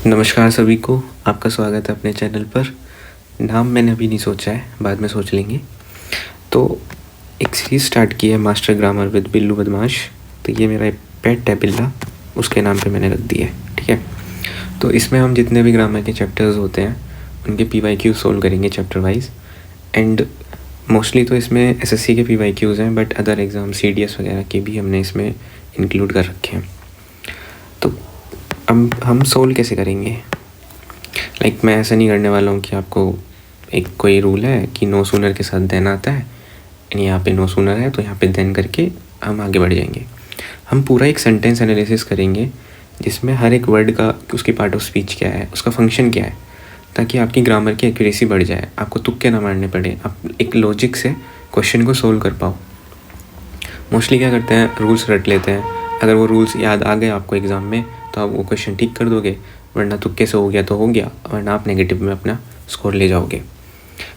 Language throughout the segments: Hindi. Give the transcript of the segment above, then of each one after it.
नमस्कार सभी को, आपका स्वागत है अपने चैनल पर। नाम मैंने अभी नहीं सोचा है, बाद में सोच लेंगे। तो एक सीरीज़ स्टार्ट की है, मास्टर ग्रामर विद बिल्लू बदमाश। तो ये मेरा एक पेट है बिल्ला, उसके नाम पे मैंने रख दिया है, ठीक है। तो इसमें हम जितने भी ग्रामर के चैप्टर्स होते हैं उनके PYQ सोल्व करेंगे चैप्टर वाइज। एंड मोस्टली तो इसमें SSC के PYQs हैं, बट अदर एग्ज़ाम CDS वगैरह के भी हमने इसमें इंक्लूड कर रखे हैं। तो अब हम सोल्व कैसे करेंगे? लाइक मैं ऐसा नहीं करने वाला हूँ कि आपको एक कोई रूल है कि नो सूनर के साथ देन आता है, यहाँ पे नो सूनर है तो यहाँ पे देन करके हम आगे बढ़ जाएंगे। हम पूरा एक सेंटेंस एनालिसिस करेंगे जिसमें हर एक वर्ड का उसकी पार्ट ऑफ स्पीच क्या है, उसका फंक्शन क्या है, ताकि आपकी ग्रामर की एक्यूरेसी बढ़ जाए, आपको तुक्के ना मारने पड़े, आप एक लॉजिक से क्वेश्चन को सोल्व कर पाओ। मोस्टली क्या करते हैं, रूल्स रट लेते हैं। अगर वो रूल्स याद आ गए आपको एग्ज़ाम में तो आप वो क्वेश्चन ठीक कर दोगे, वरना तुक्के से हो गया तो हो गया, वरना आप नेगेटिव में अपना स्कोर ले जाओगे।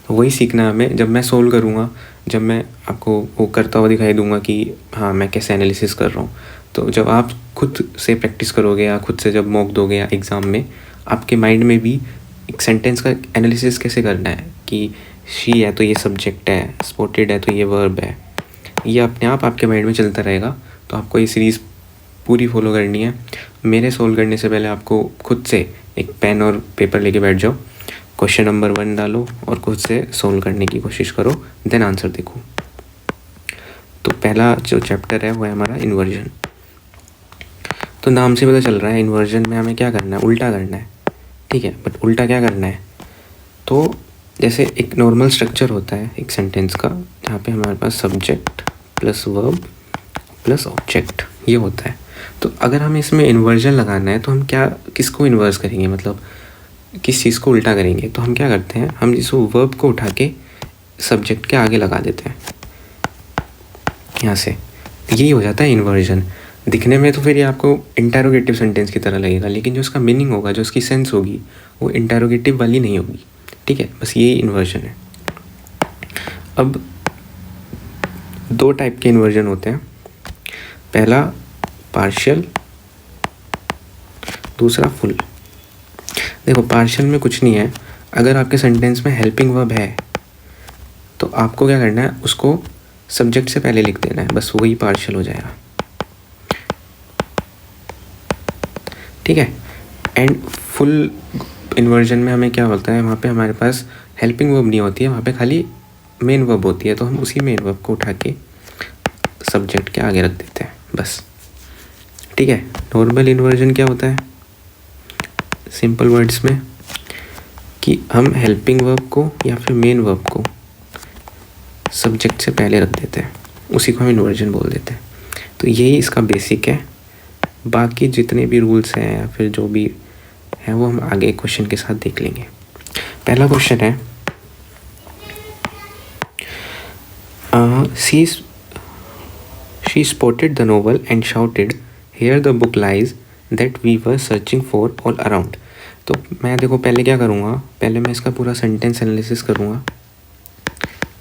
तो वही सीखना है हमें। जब मैं सोल्व करूँगा, जब मैं आपको वो करता हुआ दिखाई दूँगा कि हाँ मैं कैसे एनालिसिस कर रहा हूँ, तो जब आप खुद से प्रैक्टिस करोगे या खुद से जब मॉक दोगे या एग्ज़ाम में, आपके माइंड में भी एक सेंटेंस का एनालिसिस कैसे करना है कि शी है तो ये सब्जेक्ट है, स्पॉटेड है तो ये वर्ब है, ये अपने आप आपके माइंड में चलता रहेगा। तो आपको ये सीरीज़ पूरी फॉलो करनी है। मेरे सोल्व करने से पहले आपको खुद से एक पेन और पेपर लेके बैठ जाओ, क्वेश्चन नंबर 1 डालो और खुद से सोल्व करने की कोशिश करो, देन आंसर देखो। तो पहला जो चैप्टर है वो है हमारा इन्वर्जन। तो नाम से पता चल रहा है इन्वर्जन में हमें क्या करना है, उल्टा करना है, ठीक है। बट उल्टा क्या करना है? तो जैसे एक नॉर्मल स्ट्रक्चर होता है एक सेंटेंस का, जहाँ पे हमारे पास subject plus verb plus object ये होता है। तो अगर हमें इसमें इन्वर्जन लगाना है तो हम क्या, किसको इन्वर्स करेंगे, मतलब किस चीज़ को उल्टा करेंगे? तो हम क्या करते हैं, हम जिस वर्ब को उठा के सब्जेक्ट के आगे लगा देते हैं यहाँ से, यही हो जाता है इन्वर्जन। दिखने में तो फिर ये आपको इंटरोगेटिव सेंटेंस की तरह लगेगा, लेकिन जो उसका मीनिंग होगा, जो उसकी सेंस होगी, वो इंटरोगेटिव वाली नहीं होगी, ठीक है। बस यही इन्वर्जन है। अब 2 टाइप के इन्वर्जन होते हैं, पहला पार्शियल, दूसरा फुल। देखो पार्शियल में कुछ नहीं है, अगर आपके सेंटेंस में हेल्पिंग वर्ब है तो आपको क्या करना है, उसको सब्जेक्ट से पहले लिख देना है, बस वही पार्शियल हो जाएगा, ठीक है। एंड फुल इन्वर्जन में हमें क्या होता है, वहाँ पे हमारे पास हेल्पिंग वर्ब नहीं होती है, वहाँ पे खाली मेन वर्ब होती है, तो हम उसी मेन वर्ब को उठा के सब्जेक्ट के आगे रख देते हैं, बस, ठीक है। नॉर्मल इन्वर्जन क्या होता है, सिंपल वर्ड्स में, कि हम हेल्पिंग वर्ब को या फिर मेन वर्ब को सब्जेक्ट से पहले रख देते हैं, उसी को हम इन्वर्जन बोल देते हैं। तो यही इसका बेसिक है। बाकी जितने भी रूल्स हैं या फिर जो भी है वो हम आगे क्वेश्चन के साथ देख लेंगे। पहला क्वेश्चन है, she spotted the novel and shouted, "Here the book lies that we were searching for all around." तो मैं देखो पहले क्या करूँगा, पहले मैं इसका पूरा सेंटेंस एनालिसिस करूँगा,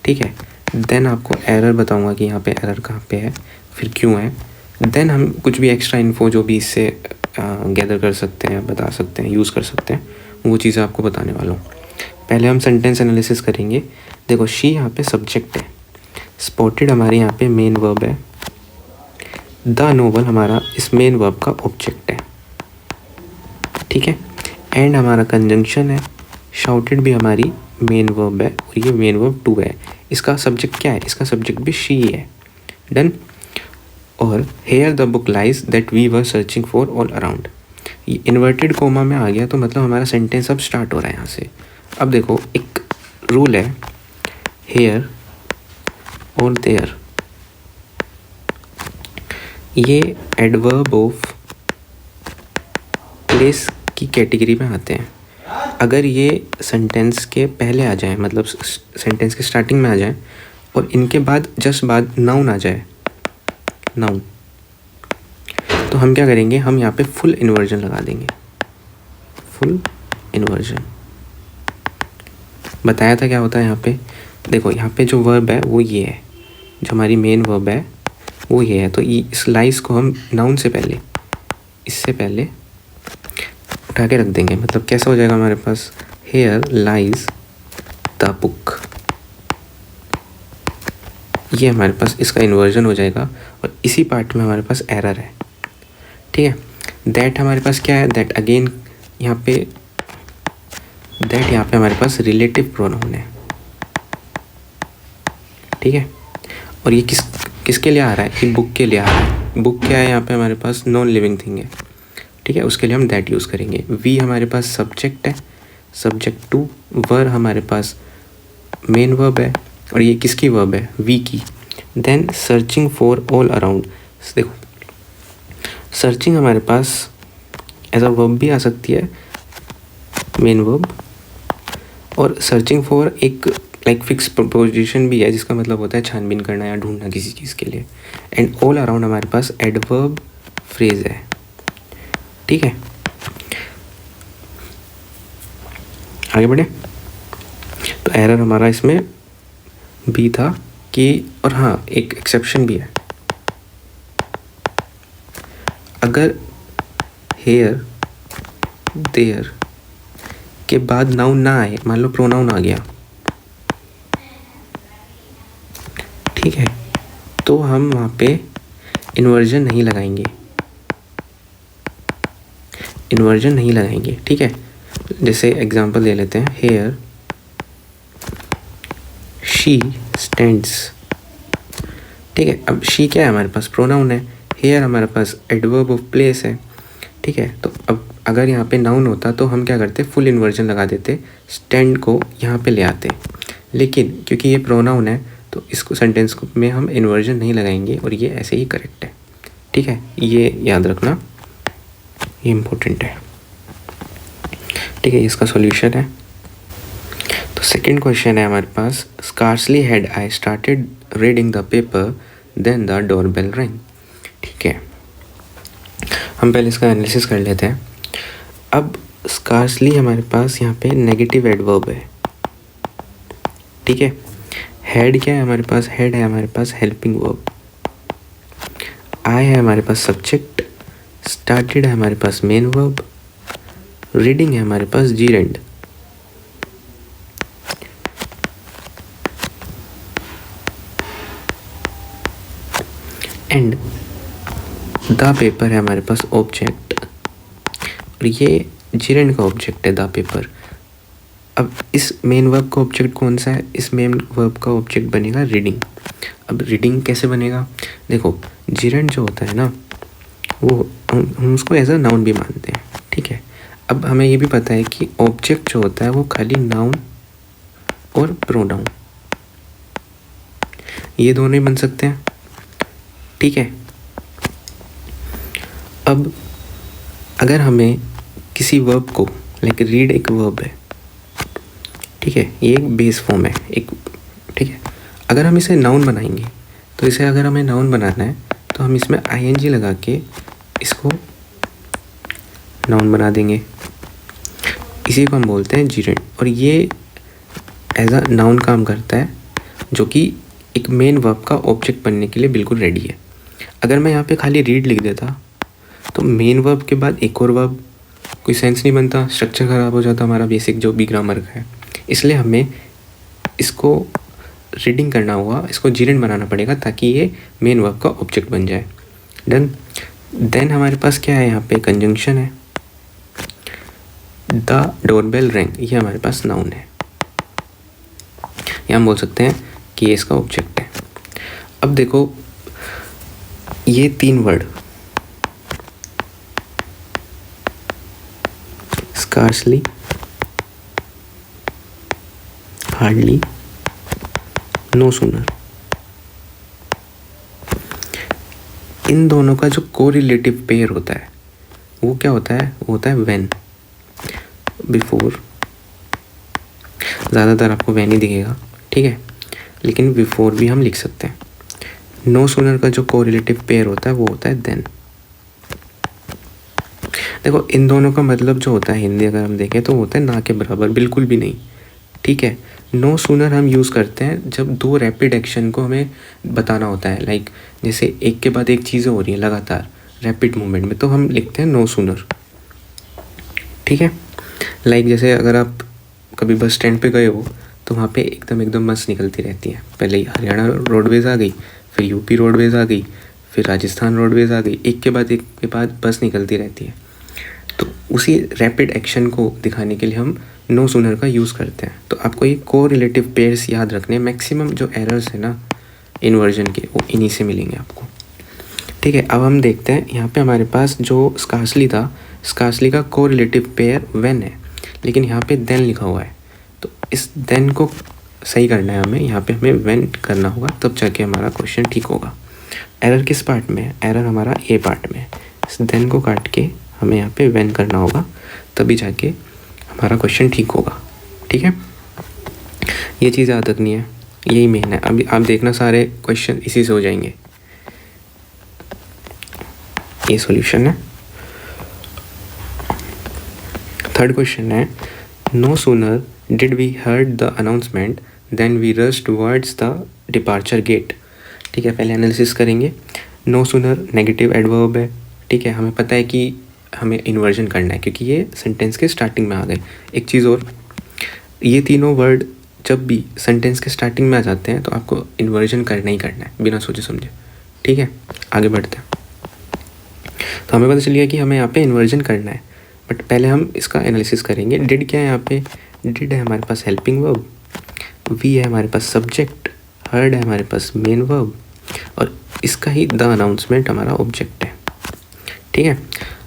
ठीक है। देन आपको एरर बताऊँगा कि यहाँ पे एरर कहाँ पे है, फिर क्यों है। देन हम कुछ भी एक्स्ट्रा इन्फो जो भी इससे गैदर कर सकते हैं, बता सकते हैं, यूज़ कर सकते हैं, वो चीज़ें आपको बताने वाला हूँ। पहले हम सेंटेंस एनालिसिस करेंगे। देखो शी यहाँ पे सब्जेक्ट है, स्पॉटेड हमारे यहाँ पे मेन वर्ब है, द नोवेल हमारा इस मेन वर्ब का ऑब्जेक्ट है, ठीक है। एंड हमारा कंजंक्शन है, शाउटेड भी हमारी मेन वर्ब है और ये मेन वर्ब 2 है। इसका सब्जेक्ट क्या है, इसका सब्जेक्ट भी शी है, डन। और here the book lies that we were searching for all around, ये इन्वर्टेड कोमा में आ गया, तो मतलब हमारा सेंटेंस अब स्टार्ट हो रहा है यहाँ से। अब देखो एक रूल है, हेयर और देयर, ये एडवर्ब ऑफ प्लेस की कैटेगरी में आते हैं। अगर ये सेंटेंस के पहले आ जाए, मतलब सेंटेंस के स्टार्टिंग में आ जाए और इनके बाद जस्ट बाद नाउन आ जाए, नाउन, तो हम क्या करेंगे, हम यहाँ पे फुल इन्वर्जन लगा देंगे। फुल इन्वर्जन बताया था क्या होता है यहाँ पे। देखो यहाँ पे जो वर्ब है वो ये है, जो हमारी मेन वर्ब है वो ये है, तो इस लाइज को हम नाउन से पहले, इससे पहले उठा के रख देंगे, मतलब कैसा हो जाएगा हमारे पास, हेयर लाइज द बुक। ये हमारे पास इसका इन्वर्जन हो जाएगा और इसी पार्ट में हमारे पास एरर है, ठीक है। दैट हमारे पास क्या है, दैट अगेन यहाँ पे दैट यहाँ पे हमारे पास रिलेटिव प्रोनाउन है, ठीक है। और ये किसके लिए आ रहा है, ये बुक के लिए आ रहा है। बुक क्या है यहाँ पे हमारे पास, नॉन लिविंग थिंग है, ठीक है। उसके लिए हम दैट यूज़ करेंगे। वी हमारे पास सब्जेक्ट है, सब्जेक्ट टू। वर हमारे पास मेन वर्ब है और ये किसकी वर्ब है, वी की। Then searching for all around, देखो सर्चिंग हमारे पास एज अ वर्ब भी आ सकती है, मेन वर्ब, और सर्चिंग फॉर एक लाइक फिक्स प्रपोजिशन भी है जिसका मतलब होता है छानबीन करना या ढूंढना किसी चीज़ के लिए। एंड ऑल अराउंड हमारे पास एडवर्ब फ्रेज है, ठीक है। आगे बढ़े, तो एरर हमारा इसमें भी था कि, और हाँ एक एक्सेप्शन भी है, अगर हेयर देयर के बाद नाउन ना आए, मान लो प्रोनाउन आ गया, ठीक है, तो हम वहाँ पे इन्वर्जन नहीं लगाएंगे, इन्वर्जन नहीं लगाएंगे, ठीक है। जैसे एग्जांपल ले लेते हैं, हेयर शी स्टैंड्स, ठीक है। अब शी क्या है हमारे पास, प्रोनाउन है। हेयर हमारे पास एडवर्ब ऑफ प्लेस है, ठीक है। तो अब अगर यहाँ पे नाउन होता तो हम क्या करते, फुल इन्वर्जन लगा देते, स्टैंड को यहाँ पे ले आते, लेकिन क्योंकि ये प्रोनाउन है तो इसको सेंटेंस में हम इन्वर्जन नहीं लगाएंगे और ये ऐसे ही करेक्ट है, ठीक है। ये याद रखना, ये इम्पोर्टेंट है, ठीक है। इसका सॉल्यूशन है। तो सेकंड क्वेश्चन है हमारे पास, scarcely had I started reading the paper then the doorbell ring, ठीक है। हम पहले इसका एनालिसिस कर लेते हैं। अब स्कार्सली हमारे पास यहाँ पे नेगेटिव एडवर्ब है, ठीक है। हैड क्या है हमारे पास, हैड है हमारे पास हेल्पिंग वर्ब। आई है हमारे पास सब्जेक्ट। स्टार्टेड है हमारे पास मेन वर्ब। रीडिंग है हमारे पास जीरेंड। एंड द पेपर है हमारे पास ऑब्जेक्ट, और ये जीरेंड का ऑब्जेक्ट है द पेपर। अब इस मेन वर्ब का ऑब्जेक्ट कौन सा है, इस मेन वर्ब का ऑब्जेक्ट बनेगा रीडिंग। अब रीडिंग कैसे बनेगा, देखो जीरेंड जो होता है ना, वो हम उसको एज अ नाउन भी मानते हैं, ठीक है। अब हमें ये भी पता है कि ऑब्जेक्ट जो होता है वो खाली नाउन और प्रोनाउन, ये दोनों ही बन सकते हैं, ठीक है। अब अगर हमें किसी वर्ब को, लाइक रीड एक वर्ब है, ठीक है, ये एक बेस फॉर्म है एक, ठीक है। अगर हम इसे नाउन बनाएंगे, तो इसे अगर हमें नाउन बनाना है तो हम इसमें आईएनजी लगा के इसको नाउन बना देंगे, इसी को हम बोलते हैं जीरेंड। और ये एज अ नाउन काम करता है, जो कि एक मेन वर्ब का ऑब्जेक्ट बनने के लिए बिल्कुल रेडी है। अगर मैं यहाँ पे खाली रीड लिख देता तो मेन वर्ब के बाद एक और वर्ब, कोई सेंस नहीं बनता, स्ट्रक्चर ख़राब हो जाता हमारा बेसिक जो भी ग्रामर का है। इसलिए हमें इसको रीडिंग करना होगा, इसको जीरेंड बनाना पड़ेगा ताकि ये मेन वर्ब का ऑब्जेक्ट बन जाए। डन। देन हमारे पास क्या है, यहाँ पे कंजंक्शन है, द डोरबेल रिंग, ये हमारे पास नाउन है, या हम बोल सकते हैं कि ये इसका ऑब्जेक्ट है। अब देखो ये तीन word, scarcely, hardly, no sooner, इन दोनों का जो कोरिलेटिव पेयर होता है वो क्या होता है, वो होता है व्हेन, बिफोर। ज़्यादातर आपको व्हेन ही दिखेगा, ठीक है, लेकिन बिफोर भी हम लिख सकते हैं। नो सूनर का जो कोरिलेटिव पेयर होता है वो होता है देन। देखो इन दोनों का मतलब जो होता है हिंदी अगर हम देखें तो होता है ना के बराबर, बिल्कुल भी नहीं, ठीक है। नो सूनर हम यूज़ करते हैं जब दो रैपिड एक्शन को हमें बताना होता है, लाइक जैसे एक के बाद एक चीज़ें हो रही हैं लगातार रैपिड मूवमेंट में, तो हम लिखते हैं नो सूनर, ठीक है। लाइक जैसे अगर आप कभी बस स्टैंड पे गए हो तो वहाँ पे एकदम बस निकलती रहती है। पहले हरियाणा रोडवेज़ आ गई, फिर यूपी रोडवेज़ आ गई, फिर राजस्थान रोडवेज़ आ गई, एक के बाद बस निकलती रहती है। तो उसी रैपिड एक्शन को दिखाने के लिए हम नो सूनर का यूज़ करते हैं। तो आपको ये को रिलेटिव पेयर्स याद रखने। मैक्सिमम जो एरर्स है ना इन्वर्जन के, वो इन्हीं से मिलेंगे आपको। ठीक है, अब हम देखते हैं यहाँ पे हमारे पास जो स्कार्सली था, स्कार्सली का को रिलेटिव पेयर व्हेन है, लेकिन यहाँ पे देन लिखा हुआ है। तो इस देन को सही करना है हमें, यहाँ पे हमें व्हेन करना होगा, तब जाके हमारा क्वेश्चन ठीक होगा। एरर किस पार्ट में है? एरर हमारा ए पार्ट में है। इस देन को काट के हमें यहाँ पे व्हेन करना होगा, तभी जाके हमारा क्वेश्चन ठीक होगा। ठीक है, ये चीज़ याद रखनी है, यही मेन है। अभी आप देखना सारे क्वेश्चन इसी से हो जाएंगे। ये सॉल्यूशन है। थर्ड क्वेश्चन है, no sooner did we heard the announcement then we rush towards the departure gate. ठीक है, पहले एनालिसिस करेंगे। नो सूनर नेगेटिव एडवर्ब है। ठीक है, हमें पता है कि हमें इन्वर्जन करना है क्योंकि ये सेंटेंस के स्टार्टिंग में आ गए। एक चीज़ और, ये तीनों वर्ड जब भी सेंटेंस के स्टार्टिंग में आ जाते हैं तो आपको इन्वर्जन करना ही करना है, बिना सोचे समझे। ठीक है, आगे बढ़ते हैं। तो हमें पता चल गया कि हमें यहाँ पे इन्वर्जन करना है, बट पहले हम इसका एनालिसिस करेंगे। डिड क्या है यहाँ पे? डिड है हमारे पास हेल्पिंग वर्ब, वी है हमारे पास सब्जेक्ट, हर्ड है हमारे पास मेन वर्ब, और इसका ही द अनाउंसमेंट हमारा ऑब्जेक्ट है। ठीक है,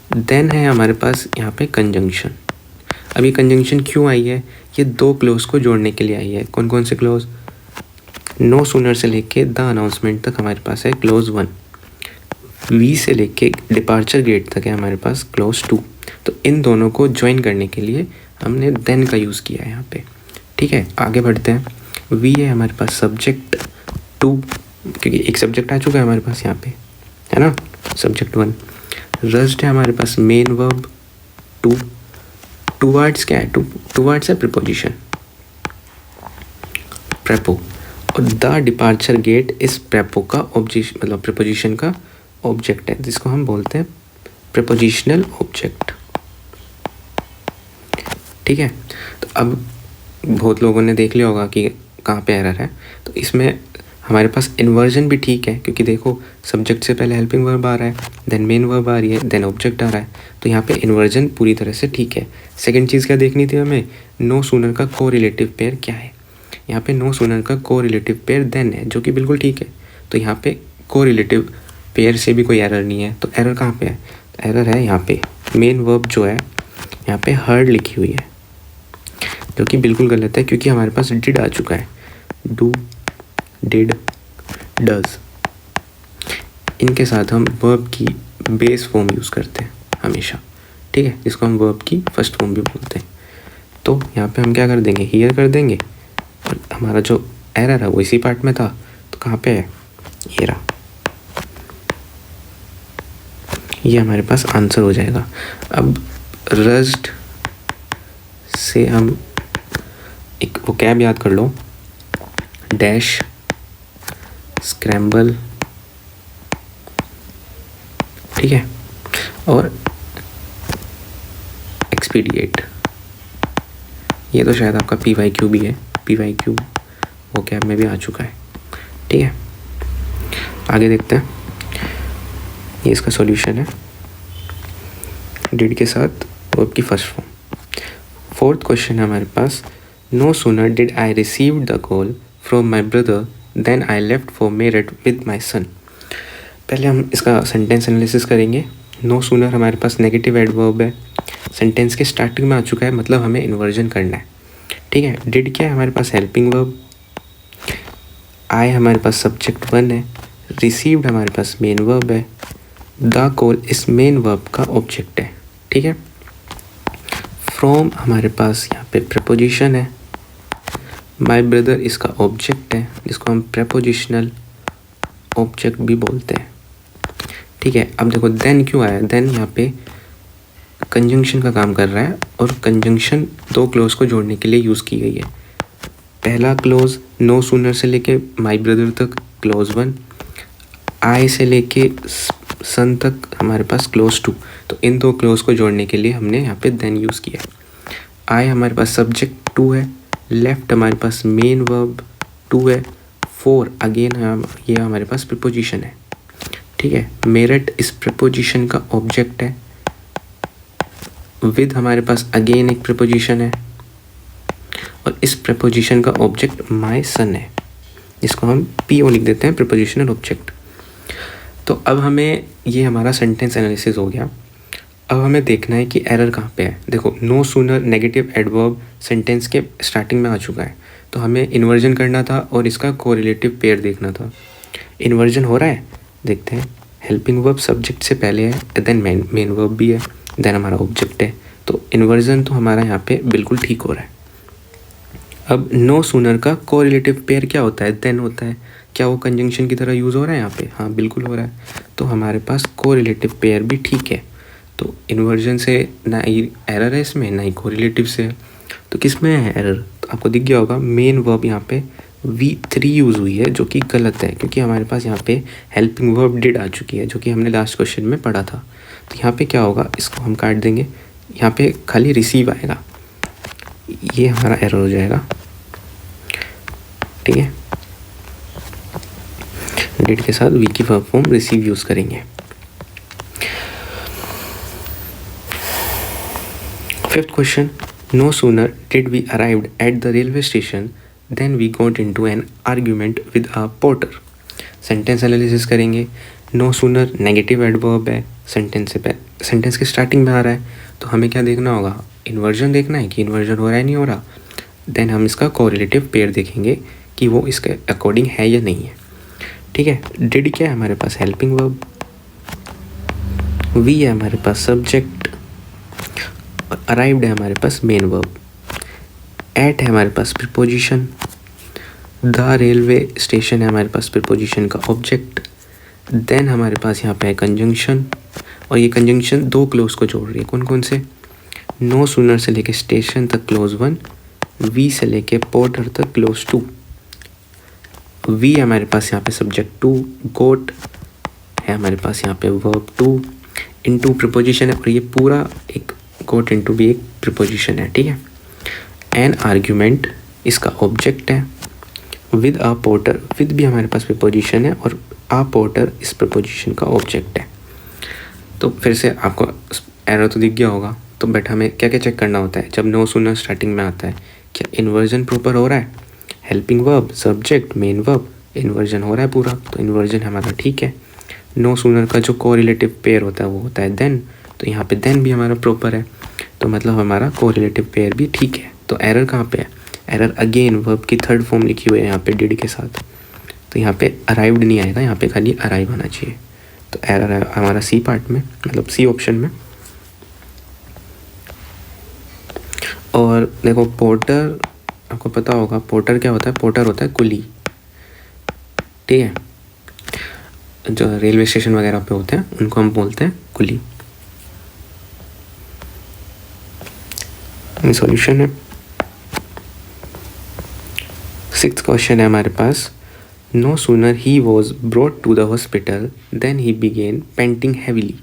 देन है हमारे पास यहाँ पे कंजंक्शन। अब ये कंजंक्शन क्यों आई है? ये दो क्लोज को जोड़ने के लिए आई है। कौन कौन से क्लोज? नो सूनर से लेके द अनाउंसमेंट तक हमारे पास है क्लोज 1, वी से लेके डिपार्चर गेट तक है हमारे पास क्लोज 2। तो इन दोनों को ज्वाइन करने के लिए हमने देन का यूज़ किया है यहाँ पे। ठीक है, आगे बढ़ते हैं। वी है हमारे पास सब्जेक्ट 2, क्योंकि एक सब्जेक्ट आ चुका है हमारे पास यहाँ पे, है ना, सब्जेक्ट 1। रस्ट है हमारे पास मेन वर्ब 2। टुवर्ड्स क्या है? टुवर्ड्स है प्रीपोजिशन, प्रेपो, और द डिपार्चर गेट इस प्रेपो का ऑब्जेक्ट, मतलब प्रीपोजिशन का ऑब्जेक्ट है, जिसको हम बोलते हैं प्रीपोजिशनल ऑब्जेक्ट। ठीक है, तो अब बहुत लोगों ने देख लिया होगा कि कहाँ पे एरर है। तो इसमें हमारे पास इन्वर्जन भी ठीक है, क्योंकि देखो सब्जेक्ट से पहले हेल्पिंग वर्ब आ रहा है, देन मेन वर्ब आ रही है, देन ऑब्जेक्ट आ रहा है। तो यहाँ पे इन्वर्जन पूरी तरह से ठीक है। सेकंड चीज़ क्या देखनी थी हमें? नो सूनर का को रिलेटिव पेयर क्या है। यहाँ पे नो सूनर का को रिलेटिव पेयर देन है, जो कि बिल्कुल ठीक है। तो यहाँ पे को रिलेटिव पेयर से भी कोई एरर नहीं है। तो एरर कहाँ पे है? एरर है यहाँ पे मेन वर्ब जो है यहाँ पे हर्ड लिखी हुई है, जो कि बिल्कुल गलत है, क्योंकि हमारे पास डिड आ चुका है। डू, डिड, डज, इनके साथ हम वर्ब की बेस फॉर्म यूज़ करते हैं हमेशा। ठीक है, जिसको हम वर्ब की फर्स्ट फॉर्म भी बोलते हैं। तो यहाँ पे हम क्या कर देंगे? हियर कर देंगे, और हमारा जो एरर है वो इसी पार्ट में था। तो कहाँ पे है? ये रहा, ये हमारे पास आंसर हो जाएगा। अब रस्ट से हम एक वोकैब याद कर लो, डैश, स्क्रैम्बल, ठीक है, और एक्सपीडिएट। ये तो शायद आपका PYQ भी है, PYQ वोकैब में भी आ चुका है। ठीक है, आगे देखते हैं। ये इसका सॉल्यूशन है, डिड के साथ वर्ब की फर्स्ट फॉर्म। फोर्थ क्वेश्चन है हमारे पास, no sooner did I receive the call from my brother then I left for Meerut with my son. पहले हम इसका सेंटेंस एनालिसिस करेंगे। नो सूनर हमारे पास नेगेटिव एडवर्ब है, सेंटेंस के स्टार्टिंग में आ चुका है, मतलब हमें इन्वर्जन करना है। ठीक है, डिड क्या है हमारे पास? हेल्पिंग वर्ब, आई हमारे पास सब्जेक्ट 1 है, रिसीव्ड हमारे पास मेन वर्ब है, द कॉल इस मेन वर्ब का ऑब्जेक्ट है। ठीक है, फ्रॉम हमारे पास यहाँ पे प्रेपोजिशन है, माई ब्रदर इसका ऑब्जेक्ट है, जिसको हम प्रेपोजिशनल ऑब्जेक्ट भी बोलते हैं। ठीक है, अब देखो देन क्यों आया? देन यहाँ पे कंजंक्शन का काम कर रहा है, और कंजंक्शन दो क्लोज को जोड़ने के लिए यूज़ की गई है। पहला क्लोज नो सूनर से लेके माई ब्रदर तक क्लोज 1, आई से लेके सन तक हमारे पास क्लोज टू, तो इन दो क्लोज को जोड़ने के लिए हमने यहाँ पे देन यूज़ किया। आई हमारे पास सब्जेक्ट टू है, लेफ्ट हमारे पास मेन वर्ब टू है, फोर अगेन ये हमारे पास प्रीपोजिशन है, ठीक है। मेरठ इस प्रीपोजिशन का ऑब्जेक्ट है, विद हमारे पास अगेन एक प्रीपोजिशन है, और इस प्रीपोजिशन का ऑब्जेक्ट माय सन है, जिसको हम पीओ लिख देते हैं, प्रीपोजिशनल ऑब्जेक्ट। तो अब हमें ये हमारा सेंटेंस एनालिसिस हो गया। अब हमें देखना है कि एरर कहाँ पे है। देखो, no sooner negative adverb sentence के स्टार्टिंग में आ चुका है, तो हमें इन्वर्जन करना था और इसका कोरिलेटिव पेयर देखना था। इन्वर्जन हो रहा है, देखते हैं। हेल्पिंग वर्ब सब्जेक्ट से पहले है, देन मेन वर्ब भी है, देन हमारा ऑब्जेक्ट है, तो इन्वर्जन तो हमारा यहाँ पे बिल्कुल ठीक हो रहा है। अब नो सूनर का कोरिलेटिव पेयर क्या होता है? देन होता है। क्या वो कंजंक्शन की तरह यूज़ हो रहा है यहाँ पे? हाँ, बिल्कुल हो रहा है। तो हमारे पास कोरिलेटिव पेयर भी ठीक है। तो इन्वर्जन से ना ही एरर है इसमें, ना ही कोरिलेटिव से है। तो किस में है एरर? तो आपको दिख गया होगा, मेन वर्ब यहाँ पे V3 यूज़ हुई है, जो कि गलत है, क्योंकि हमारे पास यहाँ पे हेल्पिंग वर्ब डिड आ चुकी है, जो कि हमने लास्ट क्वेश्चन में पढ़ा था। तो यहाँ पे क्या होगा, इसको हम काट देंगे, यहाँ पे खाली रिसीव आएगा, ये हमारा एरर हो जाएगा, ठीक है। डिड के साथ वी की वर्ब फॉर्म रिसीव यूज़ करेंगे। Fifth question, no sooner did we arrived at the railway station then we got into an argument with a porter. Sentence analysis करेंगे। नो सूनर नेगेटिव एडवर्ब है, सेंटेंस के स्टार्टिंग में आ रहा है, तो हमें क्या देखना होगा? इन्वर्जन देखना है कि इन्वर्जन हो रहा है नहीं हो रहा। देन हम इसका कोरिलेटिव पेयर देखेंगे कि वो इसके अकॉर्डिंग है या नहीं है, ठीक है। डिड क्या है हमारे पास? हेल्पिंग वर्ब, वी है हमारे पास सब्जेक्ट, और अराइव्ड है हमारे पास मेन वर्ब, एट है हमारे पास प्रीपोजिशन, द रेलवे स्टेशन है हमारे पास प्रीपोजिशन का ऑब्जेक्ट, देन हमारे पास यहाँ पे है कंजंक्शन, और ये कंजंक्शन दो क्लोज को जोड़ रही है। कौन कौन से? नो सूनर से लेके स्टेशन तक क्लोज वन, वी से लेके पोर्टर तक क्लोज टू। वी हमारे पास यहाँ पे सब्जेक्ट टू, गोट है हमारे पास यहाँ पे वर्ब टू, इनटू प्रीपोजिशन है, और ये पूरा एक गोट इनटू भी एक प्रीपोजिशन है, ठीक है। एन आर्ग्यूमेंट इसका ऑब्जेक्ट है, विद अ पोर्टर, विद भी हमारे पास प्रीपोजिशन है, और अ पोर्टर इस प्रीपोजिशन का ऑब्जेक्ट है। तो फिर से आपको एरर तो दिख गया होगा। तो बट हमें क्या क्या चेक करना होता है जब नो सूनर स्टार्टिंग में आता है? क्या इन्वर्जन प्रॉपर हो रहा है? Helping verb, subject, main verb, inversion हो रहा है पूरा, तो इन्वर्जन हमारा ठीक है। नो सूनर का जो कोरिलेटिव पेयर होता है वो होता है देन, तो यहाँ पे देन भी हमारा प्रॉपर है, तो मतलब हमारा कोरिलेटिव पेयर भी ठीक है। तो एरर कहाँ पे है? एरर अगेन वर्ब की थर्ड फॉर्म लिखी हुई है यहाँ पे डिड के साथ, तो यहाँ पे अराइव्ड नहीं आएगा, यहाँ पे खाली अराइव आना चाहिए। तो एरर है हमारा सी पार्ट में, मतलब सी ऑप्शन में। और देखो, पोर्टर आपको पता होगा, पोर्टर क्या होता है? पोर्टर होता है कुली, ठीक है। जो रेलवे स्टेशन वगैरह पे होते हैं उनको हम बोलते हैं कुली। सॉल्यूशन है। सिक्स्थ क्वेश्चन है हमारे पास, no sooner he was brought to the hospital then he began painting heavily.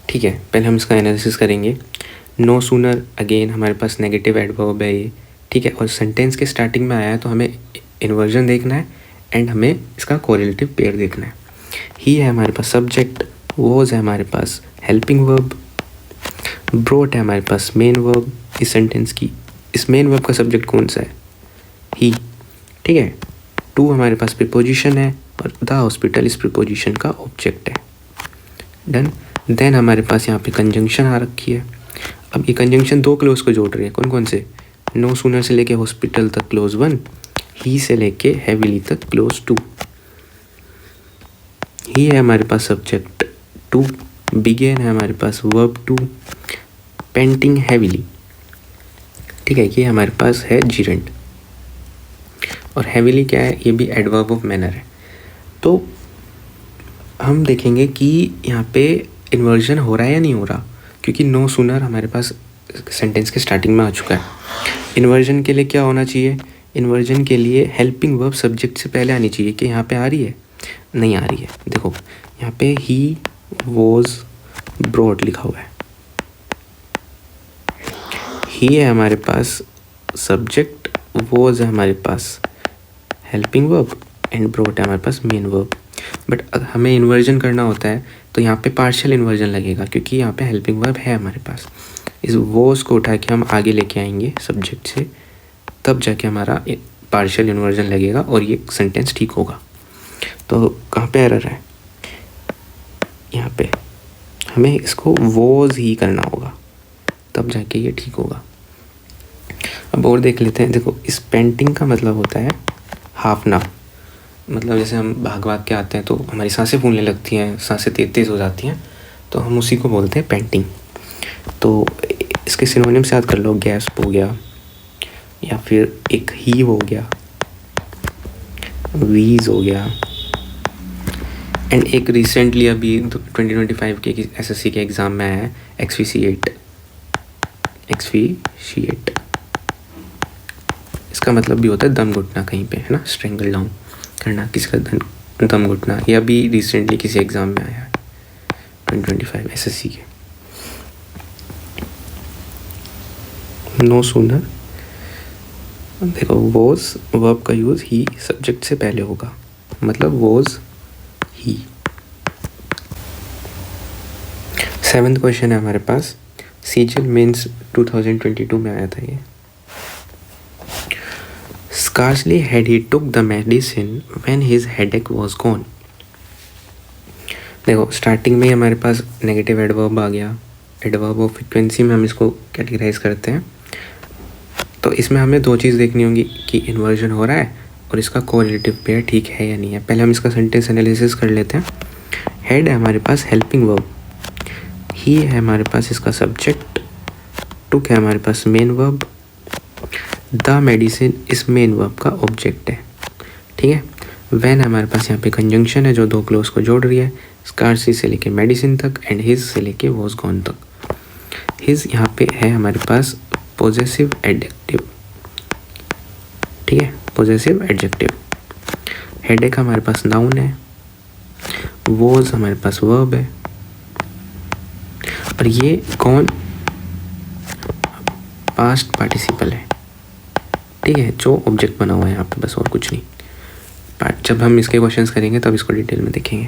ठीक है, पहले हम इसका एनालिसिस करेंगे। नो सूनर अगेन हमारे पास नेगेटिव एडवर्ब है ये, ठीक है, और सेंटेंस के स्टार्टिंग में आया है, तो हमें इन्वर्जन देखना है एंड हमें इसका कोरिलेटिव पेयर देखना है। ही है हमारे पास सब्जेक्ट, वॉज है हमारे पास हेल्पिंग वर्ब, ब्रोट है हमारे पास मेन वर्ब इस सेंटेंस की। इस मेन वर्ब का सब्जेक्ट कौन सा है? ही, ठीक है। टू हमारे पास प्रीपोजिशन है और द हॉस्पिटल इस प्रीपोजिशन का ऑब्जेक्ट है। डन। देन हमारे पास यहाँ पे कंजंक्शन आ रखी है। अब ये कंजंक्शन दो क्लोज को जोड़ रही है, कौन कौन से? नो सूनर से लेके हॉस्पिटल तक क्लोज वन, ही से लेके हैविली तक क्लोज टू। ही है हमारे पास सब्जेक्ट टू, बिगेन है हमारे पास वर्ब टू, पेंटिंग हैविली, ठीक है, ये हमारे पास है जीरेंट। और हैविली क्या है? ये भी एडवर्ब ऑफ मैनर है। तो हम देखेंगे कि यहाँ पे इन्वर्जन हो रहा है या नहीं हो रहा, क्योंकि नो सूनर हमारे पास सेंटेंस के स्टार्टिंग में आ चुका है। इन्वर्जन के लिए क्या होना चाहिए? इन्वर्जन के लिए हेल्पिंग वर्ब सब्जेक्ट से पहले आनी चाहिए, कि यहाँ पे आ रही है, नहीं आ रही है। देखो यहाँ पे ही वॉज ब्रॉट लिखा हुआ है, ही है हमारे पास सब्जेक्ट, वॉज है हमारे पास हेल्पिंग वर्ब एंड ब्रॉट है हमारे पास मेन वर्ब। बट हमें इन्वर्जन करना होता है तो यहाँ पे पार्शियल इन्वर्जन लगेगा, क्योंकि यहाँ पे हेल्पिंग वर्ब है हमारे पास। इस वॉज को उठा के हम आगे लेके आएंगे सब्जेक्ट से, तब जाके हमारा पार्शियल इन्वर्जन लगेगा और ये सेंटेंस ठीक होगा। तो कहाँ पे एरर है, यहाँ पे हमें इसको वॉज ही करना होगा, तब जाके ये ठीक होगा। अब और देख लेते हैं। देखो इस पेंटिंग का मतलब होता है हाफना, मतलब जैसे हम भाग भाग के आते हैं तो हमारी सांसें फूलने लगती हैं, सांसें तेज तेज हो जाती हैं, तो हम उसी को बोलते हैं पेंटिंग। तो इसके सिनोनिम्स याद कर लो, गैस्प हो गया, या फिर एक हीव हो गया, वीज हो गया, एंड एक रिसेंटली अभी 2025 के एसएससी के एग्ज़ाम में आया है एक्सफिशिएट। इसका मतलब भी होता है दम घुटना कहीं पे, है ना, स्ट्रेंगल डाउन करना, किसका दम घुटना। ये अभी रिसेंटली किसी एग्ज़ाम में आया है 2025 एसएससी के। नो सूनर, देखो वॉज वर्ब का यूज़ ही सब्जेक्ट से पहले होगा, मतलब वॉज ही। 7th क्वेश्चन है हमारे पास, सीजीएल मेंस 2022 में आया था ये। Scarcely had he took the medicine when his headache was gone। देखो स्टार्टिंग में हमारे पास नेगेटिव एडवर्ब आ गया, एडवर्ब ऑफ फ्रीक्वेंसी में हम इसको कैटेगराइज करते हैं। तो इसमें हमें दो चीज़ देखनी होगी कि इन्वर्जन हो रहा है और इसका कोरिलेटिव पेयर ठीक है या नहीं है। पहले हम इसका सेंटेंस एनालिसिस कर लेते हैं। हेड है हमारे पास हेल्पिंग वर्ब, ही है हमारे पास इसका सब्जेक्ट, टुक है हमारे पास मेन वर्ब, द मेडिसिन इस मेन वर्ब का ऑब्जेक्ट है, ठीक है। व्हेन हमारे पास यहाँ पे कंजंक्शन है जो दो क्लोज को जोड़ रही है, स्कार्सी से लेके मेडिसिन तक एंड हिज से लेके वॉज गॉन तक। हिज यहाँ पे है हमारे पास पॉजेसिव एडजेक्टिव, ठीक है, पॉजेसिव एडजेक्टिव। हेडेक हमारे पास नाउन है, वॉज हमारे पास वर्ब है, और ये कौन पास्ट पार्टिसिपल है, ठीक है, जो ऑब्जेक्ट बना हुआ है यहाँ पे, बस और कुछ नहीं। जब हम इसके क्वेश्चंस करेंगे तब इसको डिटेल में देखेंगे।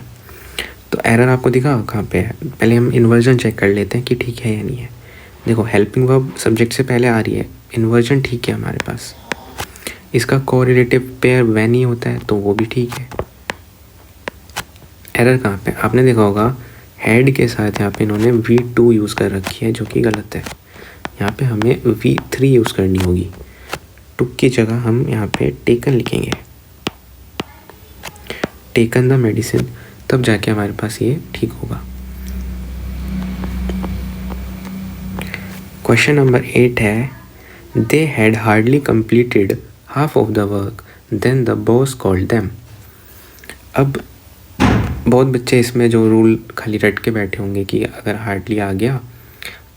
तो एरर आपको दिखा कहाँ पे है, पहले हम इन्वर्जन चेक कर लेते हैं कि ठीक है या नहीं है। देखो हेल्पिंग वर्ब सब्जेक्ट से पहले आ रही है, इन्वर्जन ठीक है हमारे पास। इसका कोरिलेटिव पेयर व्हेन ही होता है तो वो भी ठीक है। एरर कहाँ पे, आपने देखा होगा हेड के साथ यहाँ पे इन्होंने V2 यूज़ कर रखी है, जो कि गलत है। यहाँ पे हमें V3 यूज़ करनी होगी। टुक की जगह हम यहाँ पे टेकन लिखेंगे, टेकन द मेडिसिन, तब जाके हमारे पास ये ठीक होगा। क्वेश्चन नंबर 8 है, they had hardly completed half of the work then the boss called them. अब बहुत बच्चे इसमें जो रूल खाली रट के बैठे होंगे कि अगर हार्डली आ गया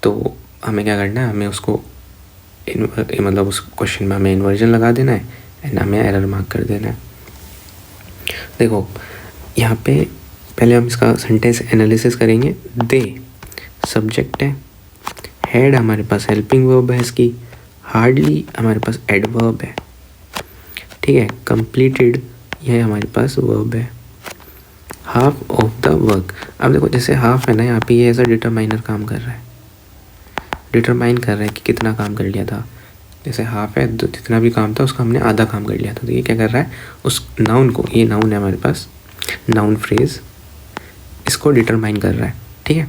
तो हमें क्या करना है, हमें उसको मतलब उस क्वेश्चन में हमें इन्वर्जन लगा देना है एंड हमें एरर मार्क कर देना है। देखो यहाँ पे पहले हम इसका सेंटेंस एनालिसिस करेंगे। दे सब्जेक्ट है, हेड हमारे पास हेल्पिंग वर्ब है इसकी, हार्डली हमारे पास एडवर्ब है, ठीक है, कंप्लीटेड यह हमारे पास वर्ब है, हाफ ऑफ द वर्क। अब देखो जैसे हाफ है ना, यहाँ पे ये ऐसा डिटरमाइनर काम कर रहा है, डिटरमाइन कर रहा है कि कितना काम कर लिया था। जैसे हाफ है तो जितना भी काम था उसका हमने आधा काम कर लिया था, तो ये क्या कर रहा है, उस नाउन को, ये नाउन है हमारे पास, नाउन फ्रेज, इसको डिटरमाइन कर रहा है, ठीक है।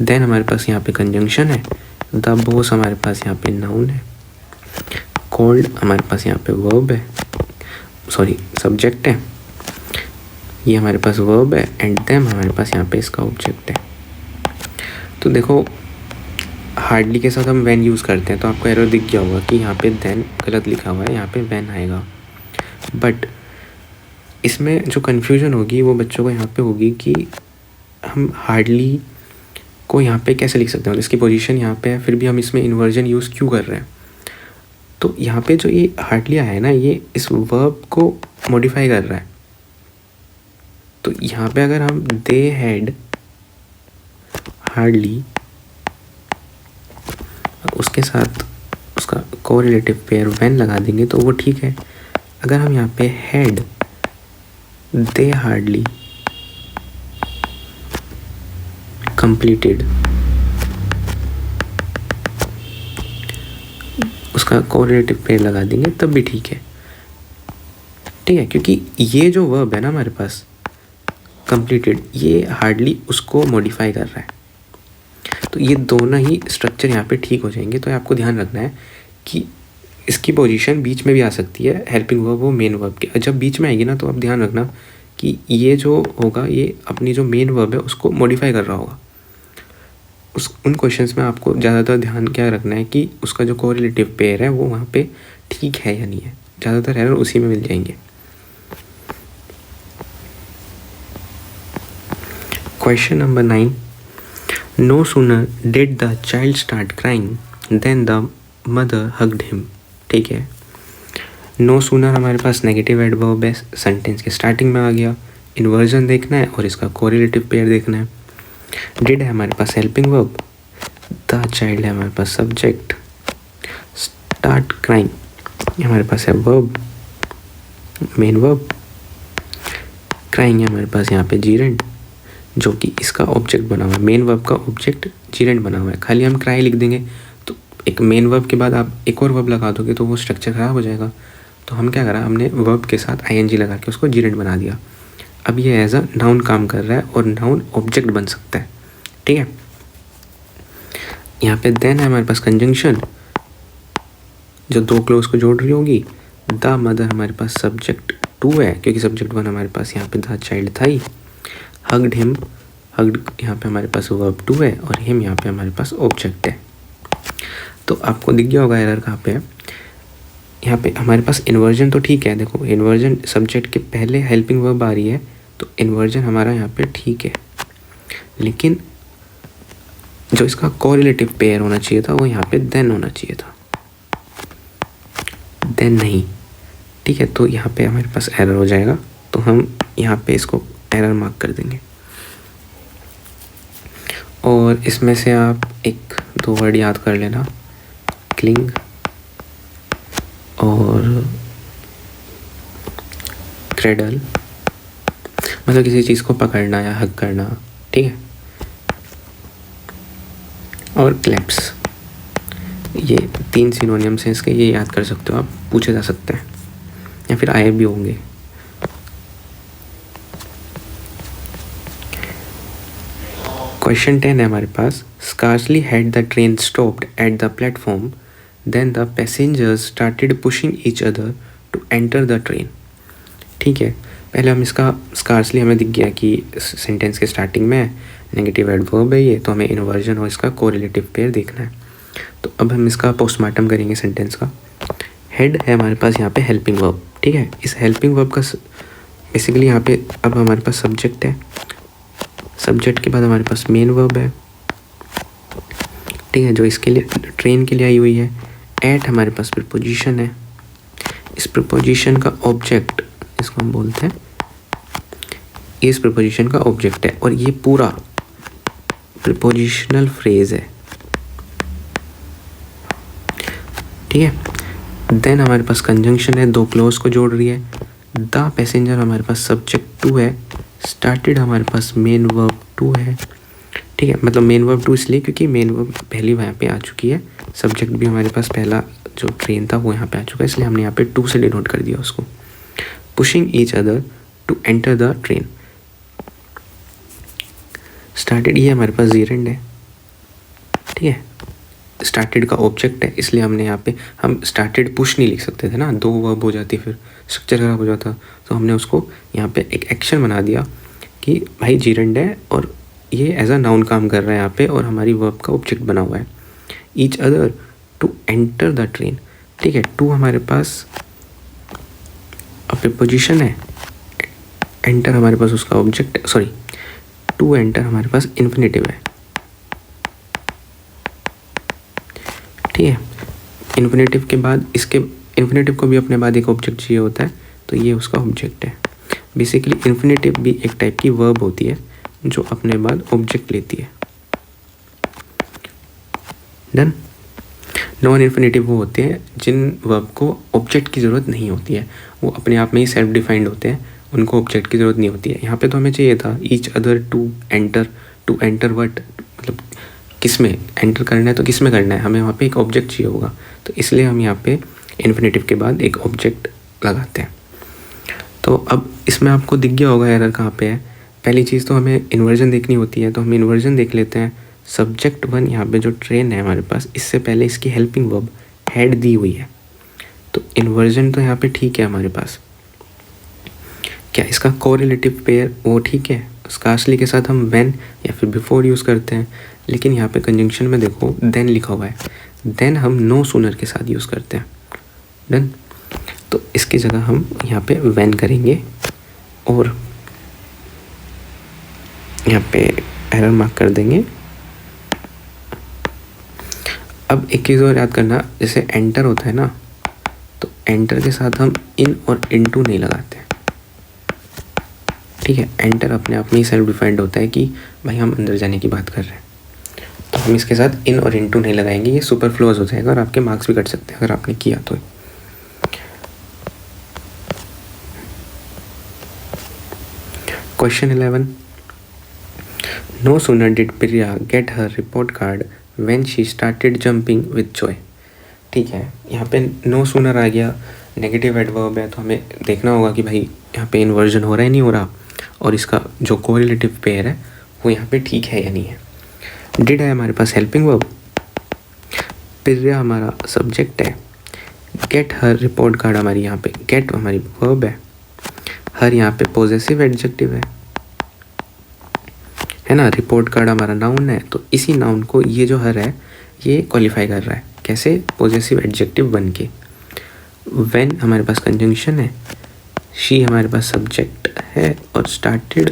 देन हमारे पास यहाँ पे कंजंक्शन है, द बॉस हमारे पास यहाँ पे नाउन है, कॉल्ड हमारे पास यहाँ पे वर्ब है, सॉरी सब्जेक्ट है, ये हमारे पास वर्ब है, एंड देम हमारे पास यहाँ पे इसका ऑब्जेक्ट है। तो देखो हार्डली के साथ हम वैन यूज़ करते हैं, तो आपको एरर दिख गया होगा कि यहाँ पे देन गलत लिखा हुआ है, यहाँ पे वैन आएगा। बट इसमें जो कन्फ्यूजन होगी वो बच्चों को यहाँ पे होगी कि हम हार्डली को यहाँ पे कैसे लिख सकते हैं, इसकी पोजीशन यहाँ पे है, फिर भी हम इसमें इन्वर्जन यूज़ क्यों कर रहे हैं। तो यहाँ पे जो ये हार्डली आया है ना, ये इस वर्ब को मॉडिफाई कर रहा है, तो यहाँ पे अगर हम दे हैड हार्डली उसके साथ उसका कोरिलेटिव पेयर व्हेन लगा देंगे तो वो ठीक है। अगर हम यहाँ पे हैड दे हार्डली कंप्लीटेड उसका कोरिलेटिव पेयर लगा देंगे तब भी ठीक है, ठीक है, क्योंकि ये जो वर्ब है ना हमारे पास कंप्लीटेड, ये हार्डली उसको मॉडिफाई कर रहा है। तो ये दोनों ही स्ट्रक्चर यहाँ पे ठीक हो जाएंगे। तो आपको ध्यान रखना है कि इसकी पोजीशन बीच में भी आ सकती है, हेल्पिंग वर्ब वो मेन वर्ब के। जब बीच में आएगी ना तो आप ध्यान रखना कि ये जो होगा ये अपनी जो मेन वर्ब है उसको मॉडिफाई कर रहा होगा। उन क्वेश्चंस में आपको ज़्यादातर ध्यान क्या रखना है कि उसका जो कोरिलेटिव पेयर है वो वहाँ पे ठीक है या नहीं है। ज़्यादातर एरर उसी में मिल जाएंगे। Question number 9, no sooner did the child start crying then the mother hugged him. ठीक है, नो सूनर हमारे पास नेगेटिव एडवर्ब है, सेंटेंस के स्टार्टिंग में आ गया। इन्वर्जन देखना है और इसका कोरिलेटिव पेयर देखना है। डिड है हमारे पास हेल्पिंग वर्ब, द चाइल्ड है हमारे पास सब्जेक्ट, स्टार्ट क्राइंग हमारे पास है वर्ब, मेन वर्ब, क्राइंग है हमारे पास यहाँ पे जीरेंड जो कि इसका ऑब्जेक्ट बना हुआ है। मेन वर्ब का ऑब्जेक्ट जीरेंड बना हुआ है। खाली हम क्राई लिख देंगे तो एक मेन वर्ब के बाद आप एक और वर्ब लगा दोगे तो वो स्ट्रक्चर ख़राब हो जाएगा। तो हम क्या करा, हमने वर्ब के साथ आईएनजी लगा के उसको जीरेंड बना दिया। अब ये एज अ नाउन काम कर रहा है और नाउन ऑब्जेक्ट बन सकता है, ठीक है। यहाँ पे देन है हमारे पास कंजंक्शन जो दो क्लोज को जोड़ रही होगी। द मदर हमारे पास सब्जेक्ट 2 है क्योंकि सब्जेक्ट 1 हमारे पास यहाँ पे द चाइल्ड था ही। हग्ड हिम, हग्ड यहाँ पे हमारे पास वर्ब 2 है और हिम यहाँ पे हमारे पास ऑब्जेक्ट है। तो आपको दिख गया होगा एरर कहाँ पे है। यहाँ पे हमारे पास इन्वर्जन तो ठीक है, देखो इन्वर्जन सब्जेक्ट के पहले हेल्पिंग वर्ब आ रही है तो इन्वर्जन हमारा यहाँ पे ठीक है, लेकिन जो इसका कोरिलेटिव पेयर होना चाहिए था वो यहाँ पे देन होना चाहिए था, देन नहीं, ठीक है। तो यहाँ पे हमारे पास एरर हो जाएगा। तो हम यहाँ पे इसको एरर मार्क कर देंगे और इसमें से आप 1-2 वर्ड याद कर लेना, क्लिंग और क्रेडल, मतलब किसी चीज़ को पकड़ना या हग करना, ठीक है। और क्लैप्स, ये 3 सिनोनिम्स हैं इसके, ये याद कर सकते हो आप, पूछे जा सकते हैं या फिर आए भी होंगे। क्वेश्चन 10 है हमारे पास, scarcely had the train stopped at the platform then the passengers started pushing each other to enter the train. ठीक है, पहले हम इसका स्कार्सली हमें दिख गया कि सेंटेंस के स्टार्टिंग में नेगेटिव एडवर्ब है ये, तो हमें इन्वर्जन और इसका कोरिलेटिव पेयर देखना है। तो अब हम इसका पोस्टमार्टम करेंगे सेंटेंस का। हेड है हमारे पास यहाँ पे हेल्पिंग वर्ब, ठीक है। इस हेल्पिंग वर्ब का बेसिकली यहाँ पे अब हमारे पास सब्जेक्ट है, सब्जेक्ट के बाद हमारे पास मेन वर्ब है, ठीक है, जो इसके लिए ट्रेन के लिए आई हुई है। एट हमारे पास प्रीपोजिशन है, इस प्रीपोजिशन का ऑब्जेक्ट इसको हम बोलते हैं, इस प्रीपोजिशन का ऑब्जेक्ट है और ये पूरा प्रीपोजिशनल फ्रेज है, ठीक है। देन हमारे पास कंजंक्शन है, 2 क्लोज को जोड़ रही है। द पैसेंजर हमारे पास सब्जेक्ट 2 है, स्टार्टेड हमारे पास मेन वर्ब 2 है, ठीक है। मतलब मेन वर्ब 2 इसलिए क्योंकि मेन वर्ब पहली वहाँ पे आ चुकी है, सब्जेक्ट भी हमारे पास पहला जो ट्रेन था वो यहाँ पे आ चुका है, इसलिए हमने यहाँ पे 2 से डिनोट कर दिया उसको। Pushing each other to enter the train, started ये हमारे पास जीरेंड है, ठीक है। स्टार्टेड का ऑब्जेक्ट है इसलिए हमने यहाँ पे, हम स्टार्टेड पुश नहीं लिख सकते थे ना, 2 वर्ब हो जाती फिर स्ट्रक्चर खराब हो जाता, तो हमने उसको यहाँ पे एक एक्शन बना दिया कि भाई जीरेंड है और ये एज अ नाउन काम कर रहा है यहाँ पे और हमारी वर्ब का ऑब्जेक्ट बना हुआ है। Each other to enter the train, ठीक है। 2 हमारे पास प्रीपोजिशन है, एंटर हमारे पास उसका ऑब्जेक्ट, सॉरी टू एंटर हमारे पास इन्फिनेटिव है, ठीक है। इन्फिनेटिव के बाद इसके इन्फिनेटिव को भी अपने बाद एक ऑब्जेक्ट चाहिए होता है, तो ये उसका ऑब्जेक्ट है। बेसिकली इन्फिनेटिव भी एक टाइप की वर्ब होती है जो अपने बाद ऑब्जेक्ट लेती है। डन। नॉन इन्फिनेटिव वो होते हैं जिन वर्ब को ऑब्जेक्ट की ज़रूरत नहीं होती है, वो अपने आप में ही सेल्फ डिफाइंड होते हैं, उनको ऑब्जेक्ट की ज़रूरत नहीं होती है। यहाँ पे तो हमें चाहिए था each other to enter what, मतलब किस में एंटर करना है तो किस में करना है, हमें वहाँ पे एक ऑब्जेक्ट चाहिए होगा, तो इसलिए हम यहाँ पे इन्फिनेटिव के बाद एक ऑब्जेक्ट लगाते हैं। तो अब इसमें आपको दिख गया होगा एरर कहाँ पे है। पहली चीज़ तो हमें इन्वर्जन देखनी होती है, तो हम इन्वर्जन देख लेते हैं। सब्जेक्ट 1 यहाँ पे जो ट्रेन है हमारे पास, इससे पहले इसकी हेल्पिंग वर्ब हैड दी हुई है, तो इन्वर्जन तो यहाँ पे ठीक है हमारे पास। क्या इसका कोरिलेटिव पेयर वो ठीक है, स्कार्सली के साथ हम व्हेन या फिर बिफोर यूज़ करते हैं, लेकिन यहाँ पे कंजंक्शन में देखो देन लिखा हुआ है, देन हम नो सूनर के साथ यूज़ करते हैं। डन। तो इसकी जगह हम यहाँ पे व्हेन करेंगे और यहाँ पे एरर मार्क कर देंगे। अब एक चीज़ और याद करना, जैसे एंटर होता है ना, तो एंटर के साथ हम इन और इनटू नहीं लगाते, ठीक है। एंटर अपने आप में ही सेल्फ डिफाइंड होता है कि भाई हम अंदर जाने की बात कर रहे हैं, तो हम इसके साथ इन और इनटू नहीं लगाएंगे, ये सुपरफ्लूअस हो जाएगा और आपके मार्क्स भी कट सकते हैं अगर आपने किया तो। Question 11, no sooner did Priya get her report card when she started jumping with joy. ठीक है, यहाँ पे नो सूनर आ गया, नेगेटिव एडवर्ब है, तो हमें देखना होगा कि भाई यहाँ पे इन्वर्जन हो रहा है नहीं हो रहा, और इसका जो कोरिलेटिव पेयर है वो यहाँ पे ठीक है या नहीं है। डिड है हमारे पास हेल्पिंग वर्ब, प्रिया हमारा सब्जेक्ट है, गेट हर रिपोर्ट कार्ड हमारी यहाँ पे गेट हमारी वर्ब है, हर यहाँ पे पॉजेसिव एडजेक्टिव है ना, रिपोर्ट कार्ड हमारा नाउन है, तो इसी नाउन को ये जो हर है ये क्वालिफाई कर रहा है, कैसे, पॉजेसिव एडजेक्टिव बन के। व्हेन हमारे पास कंजंक्शन है, शी हमारे पास सब्जेक्ट है और स्टार्टेड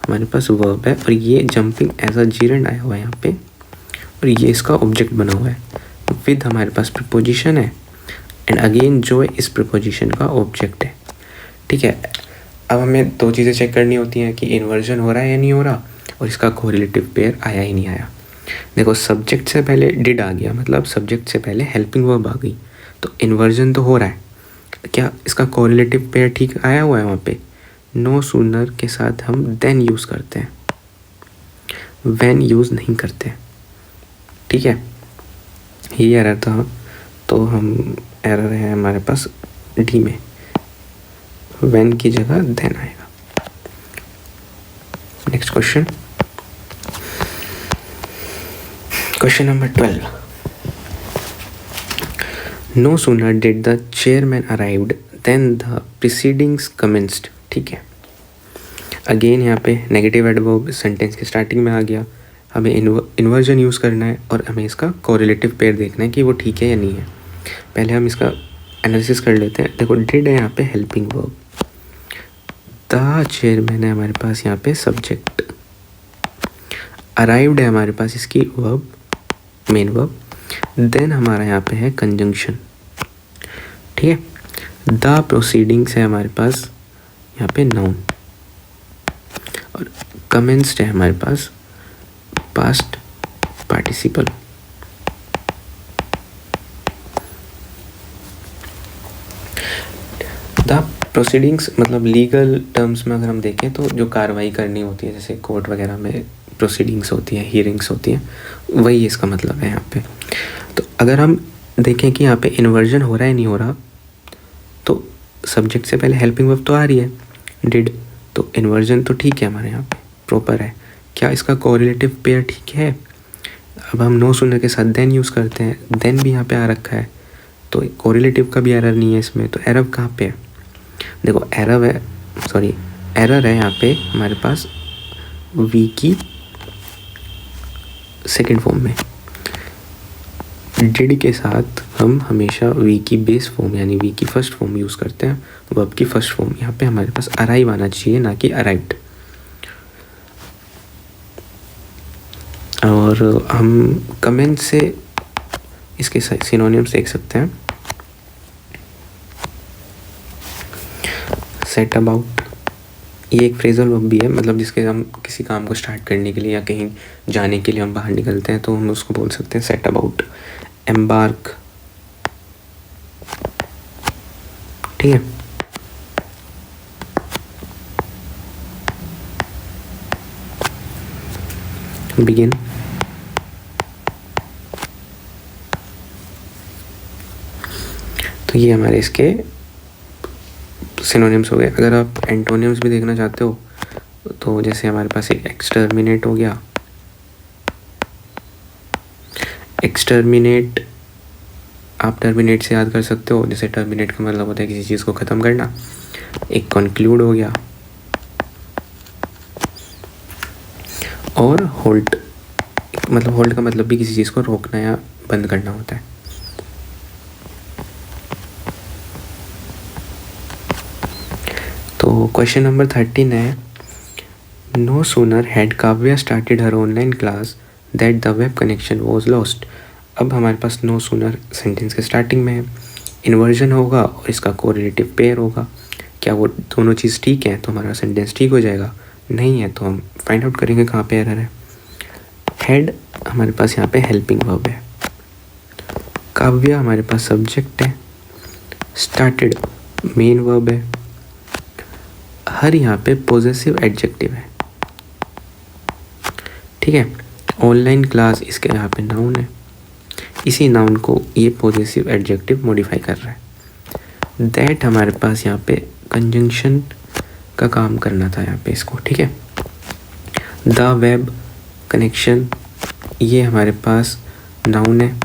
हमारे पास वर्ब है, और ये जंपिंग एज अ जीरेंड आया हुआ है यहाँ पे, और ये इसका ऑब्जेक्ट बना हुआ है। विद हमारे पास प्रीपोजिशन है, एंड अगेन जो इस प्रीपोजिशन का ऑब्जेक्ट है। ठीक है, अब हमें दो चीज़ें चेक करनी होती हैं कि इन्वर्जन हो रहा है या नहीं हो रहा, और इसका कोरिलेटिव पेयर आया ही नहीं आया। देखो सब्जेक्ट से पहले डिड आ गया, मतलब सब्जेक्ट से पहले हेल्पिंग वर्ब आ गई, तो इन्वर्जन तो हो रहा है। क्या इसका कोरिलेटिव पेयर ठीक आया हुआ है वहाँ पे? नो सूनर के साथ हम देन यूज़ करते हैं, व्हेन यूज़ नहीं करते। ठीक है, ये एरर था, तो हम एरर है हमारे पास डी में, व्हेन की जगह देन आएगा। Next question, question number 12, no sooner did the chairman arrived then the proceedings commenced. ठीक है, अगेन यहाँ पे नेगेटिव एडवर्ब सेंटेंस के स्टार्टिंग में आ गया, हमें इन्वर्जन यूज़ करना है और हमें इसका कोरिलेटिव पेयर देखना है कि वो ठीक है या नहीं है। पहले हम इसका एनालिसिस कर लेते हैं। देखो डिड है यहाँ पे हेल्पिंग वर्ब, द चेयरमैन है हमारे पास यहाँ पे सब्जेक्ट, अराइव्ड है हमारे पास इसकी वर्ब, मेन वर्ब, देन हमारा यहाँ पे है कंजंक्शन। ठीक है, द प्रोसीडिंग्स है हमारे पास यहाँ पे नाउन, और कमेंस्ड है हमारे पास पास्ट पार्टिसिपल। द प्रोसीडिंग्स मतलब लीगल टर्म्स में अगर हम देखें तो जो कार्रवाई करनी होती है, जैसे कोर्ट वगैरह में प्रोसीडिंग्स होती हैं, हियरिंग्स होती हैं, वही इसका मतलब है यहाँ पे। तो अगर हम देखें कि यहाँ पे इन्वर्जन हो रहा है नहीं हो रहा, तो सब्जेक्ट से पहले हेल्पिंग वर्ब तो आ रही है डिड, तो इन्वर्जन तो ठीक है हमारे यहाँ पे, प्रॉपर है। क्या इसका कोरिलेटिव पेयर ठीक है? अब हम नो सूनर के साथ देन यूज़ करते हैं, देन भी यहाँ पे आ रखा है, तो कोरिलेटिव का भी एरर नहीं है इसमें, तो एरर कहाँ पे है? देखो एरर है यहाँ पे हमारे पास वी की सेकेंड फॉर्म में। डिड के साथ हम हमेशा वी की बेस फॉर्म यानी वी की फर्स्ट फॉर्म यूज़ करते हैं, वर्ब की फर्स्ट फॉर्म। यहाँ पे हमारे पास अराइव आना चाहिए, ना कि अराइव्ड। और हम कमेंट से इसके सिनोनिम्स देख सकते हैं, सेट अबाउट, ये एक फ्रेजल वर्ब भी है, मतलब जिसके हम किसी काम को स्टार्ट करने के लिए या कहीं जाने के लिए हम बाहर निकलते हैं तो हम उसको बोल सकते हैं सेट अबाउट, एम्बार्क। ठीक है, बिगिन। तो ये हमारे इसके सिनोनिम्स हो गए। अगर आप एंटोनिम्स भी देखना चाहते हो तो जैसे हमारे पास एक एक्सटर्मिनेट हो गया। एक्सटर्मिनेट आप टर्मिनेट से याद कर सकते हो, जैसे टर्मिनेट का मतलब होता है किसी चीज़ को ख़त्म करना। एक कंक्लूड हो गया, और होल्ड, मतलब होल्ड का मतलब भी किसी चीज़ को रोकना या बंद करना होता है। तो क्वेश्चन नंबर 13 है, no sooner had Kavya started her online class that the web connection was lost. अब हमारे पास नो सूनर सेंटेंस के स्टार्टिंग में है, इन्वर्जन होगा और इसका कोरिलेटिव पेयर होगा। क्या वो दोनों चीज़ ठीक है तो हमारा सेंटेंस ठीक हो जाएगा, नहीं है तो हम फाइंड आउट करेंगे कहाँ पे एरर है। हेड हमारे पास यहाँ पे हेल्पिंग वर्ब है, काव्या हमारे पास सब्जेक्ट है, स्टार्टेड मेन वर्ब है, हर यहाँ पे पॉजेसिव एडजेक्टिव है। ठीक है, ऑनलाइन क्लास इसके यहाँ पे नाउन है, इसी नाउन को ये पॉजेसिव एडजेक्टिव मॉडिफाई कर रहा है। दैट हमारे पास यहाँ पे कंजंक्शन का काम करना था यहाँ पे इसको। ठीक है, द वेब कनेक्शन ये हमारे पास नाउन है,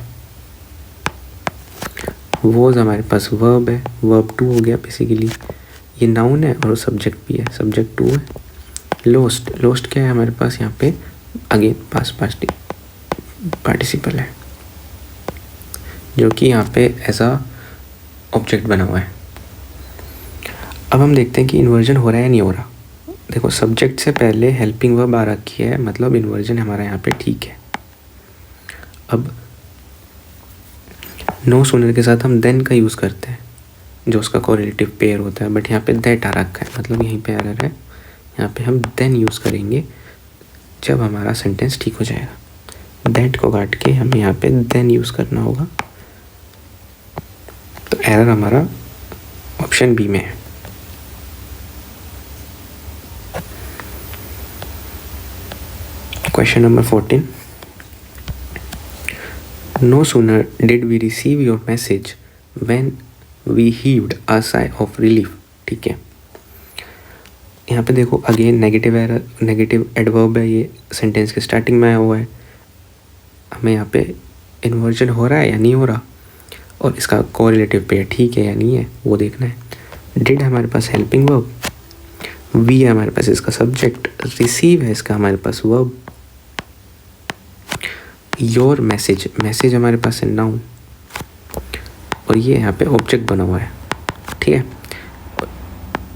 वॉज हमारे पास वर्ब है, वर्ब टू हो गया बेसिकली, ये नाउन है और सब्जेक्ट भी है, सब्जेक्ट टू है। लोस्ट, लोस्ट क्या है हमारे पास यहाँ पे, अगेन पास्ट पार्टिसिपल है जो कि यहाँ पे ऐसा ऑब्जेक्ट बना हुआ है। अब हम देखते हैं कि इन्वर्जन हो रहा है या नहीं हो रहा। देखो सब्जेक्ट से पहले हेल्पिंग वर्ब आ रखी है, मतलब इन्वर्जन हमारा यहाँ पे ठीक है। अब नो सूनर के साथ हम देन का यूज़ करते हैं जो उसका कोरिलेटिव पेयर होता है, बट यहाँ पे दैट आ रखा है, मतलब यहीं पे एरर है। यहाँ पे हम देन यूज़ करेंगे जब हमारा सेंटेंस ठीक हो जाएगा। दैट को काट के हमें यहाँ पे देन यूज़ करना होगा। तो एरर हमारा ऑप्शन बी में है। Question number 14, no sooner did we receive your message when we heaved a sigh of relief. ठीक है, यहाँ पे देखो again negative error, negative adverb है, ये सेंटेंस के स्टार्टिंग में आया हुआ है। हमें यहाँ पे इन्वर्जन हो रहा है या नहीं हो रहा, और इसका कोरिलेटिव पेयर ठीक है या नहीं है वो देखना है। डिड हमारे पास हेल्पिंग वर्ब, वी है हमारे पास इसका सब्जेक्ट, रिसीव है इसका हमारे पास वर्ब, योर मैसेज, मैसेज हमारे पास है नाउन, और ये यहाँ पे ऑब्जेक्ट बना हुआ है। ठीक है,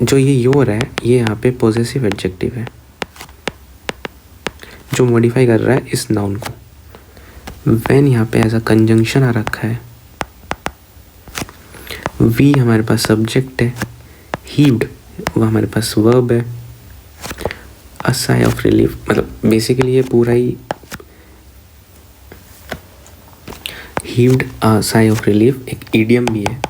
जो ये योर है ये यहाँ पे पॉजेसिव एडजेक्टिव है जो मॉडिफाई कर रहा है इस नाउन को। व्हेन यहाँ पे ऐसा कंजंक्शन आ रखा है, वी हमारे पास सब्जेक्ट है, हीव्ड वो हमारे पास वर्ब है, अ साई ऑफ रिलीफ, मतलब बेसिकली ये पूरा ही हीव्ड अ साई ऑफ रिलीफ एक इडियम भी है,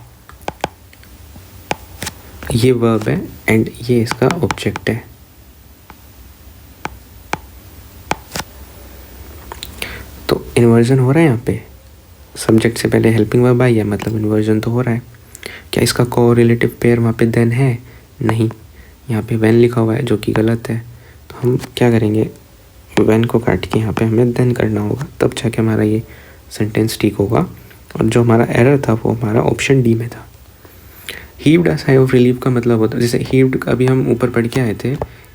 ये वर्ब है एंड ये इसका ऑब्जेक्ट है। तो इन्वर्जन हो रहा है यहाँ पे, सब्जेक्ट से पहले हेल्पिंग वर्ब आई है, मतलब इन्वर्जन तो हो रहा है। क्या इसका कोरिलेटिव पेयर वहाँ पे देन है, नहीं, यहाँ पे व्हेन लिखा हुआ है जो कि गलत है। तो हम क्या करेंगे, व्हेन को काट के यहाँ पे हमें देन करना होगा, तब जाके हमारा ये सेंटेंस ठीक होगा। और जो हमारा एरर था वो हमारा ऑप्शन डी में था। हीव्ड अ साई ऑफ रिलीफ का मतलब होता है, जैसे हीव्ड का अभी हम ऊपर पढ़ के आए थे,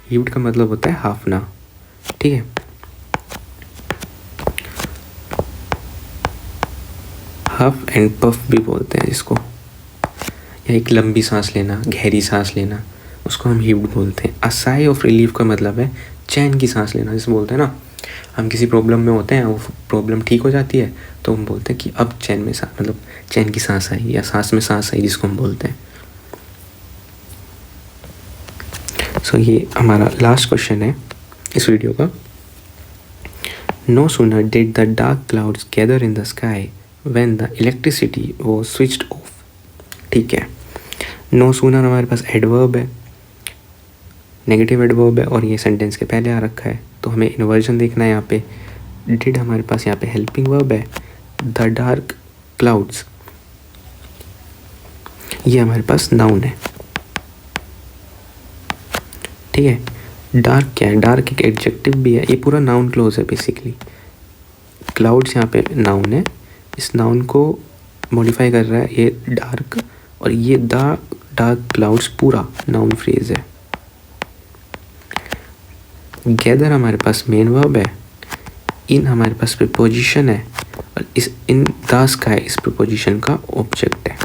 हीव्ड का मतलब होता है हाफना। ठीक है, हफ एंड पफ भी बोलते हैं जिसको, या एक लंबी सांस लेना, गहरी सांस लेना, उसको हम हीव्ड बोलते हैं। अ साई ऑफ रिलीफ का मतलब है चैन की सांस लेना, जैसे बोलते हैं ना हम किसी प्रॉब्लम में होते हैं, वो प्रॉब्लम ठीक हो जाती है तो हम बोलते हैं कि अब चैन में सांस, मतलब चैन की सांस आई या सांस में सांस आई, जिसको हम बोलते हैं। सो ये हमारा लास्ट क्वेश्चन है इस वीडियो का। No sooner did the dark clouds gather in the sky when the electricity was switched off. ठीक है, नो सूनर हमारे पास एडवर्ब है, नेगेटिव एडवर्ब है और ये सेंटेंस के पहले आ रखा है, तो हमें इन्वर्जन देखना है यहाँ पे। डिड हमारे पास यहाँ पे हेल्पिंग वर्ब है, द डार्क क्लाउड्स ये हमारे पास नाउन है। ठीक है, डार्क क्या है, डार्क एक एडजेक्टिव भी है, ये पूरा नाउन क्लोज है बेसिकली। क्लाउड्स यहाँ पे नाउन है, इस नाउन को मॉडिफाई कर रहा है ये डार्क, और ये द डार्क क्लाउड्स पूरा नाउन फ्रेज है। गैदर हमारे पास मेन वर्ब है, इन हमारे पास प्रीपोजिशन है, और इस इन द स्काई इस प्रीपोजिशन का ऑब्जेक्ट है।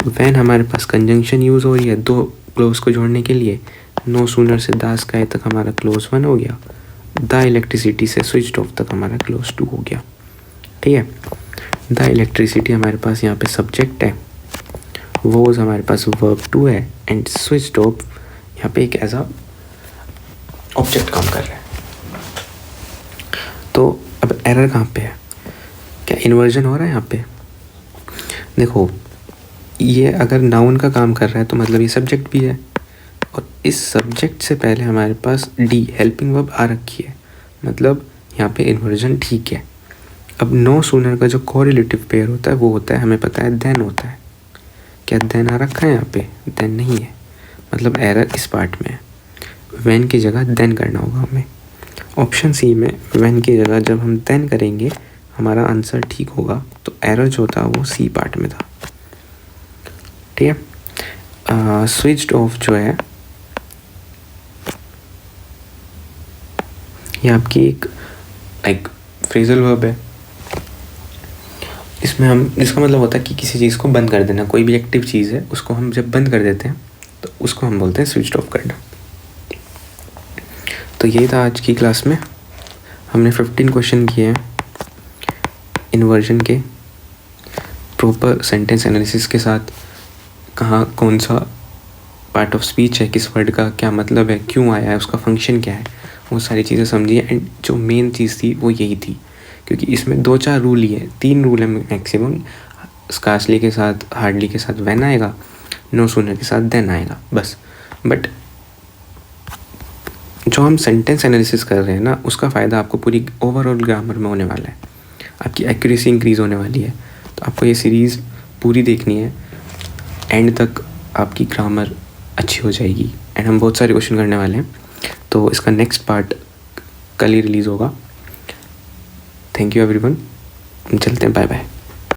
व्हेन हमारे पास कंजंक्शन यूज़ हो रही है दो क्लोज को जोड़ने के लिए, नो सूनर से द स्काई तक हमारा क्लोज 1 हो गया, द इलेक्ट्रिसिटी से स्विच्ड ऑफ तक हमारा क्लोज 2 हो गया। ठीक है, द इलेक्ट्रिसिटी हमारे पास यहाँ पे सब्जेक्ट है, वोज हमारे पास वर्ब 2 है, एंड स्विच्ड ऑफ यहाँ पे एक एज अ ऑब्जेक्ट काम कर रहा है। तो अब एरर कहाँ पे है, क्या इन्वर्जन हो रहा है यहाँ पे? देखो, ये अगर नाउन का काम कर रहा है तो मतलब ये सब्जेक्ट भी है, और इस सब्जेक्ट से पहले हमारे पास डी हेल्पिंग वर्ब आ रखी है, मतलब यहाँ पे इन्वर्जन ठीक है। अब नो सूनर का जो कोरिलेटिव पेयर होता है वो होता है, हमें पता है, देन होता है। क्या देन आ रखा है यहाँ पे? देन नहीं है, मतलब एरर इस पार्ट में है। व्हेन की जगह देन करना होगा हमें। ऑप्शन सी में व्हेन की जगह जब हम देन करेंगे हमारा आंसर ठीक होगा, तो एरर जो था वो सी पार्ट में था। ठीक है, स्विच्ड ऑफ जो है ये आपकी एक लाइक फ्रेजल वर्ब है, इसमें हम इसका मतलब होता है कि किसी चीज़ को बंद कर देना, कोई भी एक्टिव चीज़ है उसको हम जब बंद कर देते हैं तो उसको हम बोलते हैं स्विच्ड ऑफ करना। तो यही था आज की क्लास में, हमने 15 क्वेश्चन किए हैं इन्वर्जन के, प्रॉपर सेंटेंस एनालिसिस के साथ, कहाँ कौन सा पार्ट ऑफ स्पीच है, किस वर्ड का क्या मतलब है, क्यों आया है, उसका फंक्शन क्या है, वो सारी चीज़ें समझी। एंड जो मेन चीज़ थी वो यही थी, क्योंकि इसमें 2-4 रूल ही है, 3 रूल है मैक्सिमम। स्कार्सली के साथ, हार्डली के साथ व्हेन आएगा, नो सूनर के साथ देन आएगा, बस। बट जो हम सेंटेंस एनालिसिस कर रहे हैं ना, उसका फ़ायदा आपको पूरी ओवरऑल ग्रामर में होने वाला है, आपकी एक्यूरेसी इंक्रीज़ होने वाली है। तो आपको ये सीरीज़ पूरी देखनी है, एंड तक आपकी ग्रामर अच्छी हो जाएगी। एंड हम बहुत सारे क्वेश्चन करने वाले हैं, तो इसका नेक्स्ट पार्ट कल ही रिलीज़ होगा। थैंक यू एवरीवन, चलते हैं, बाय बाय।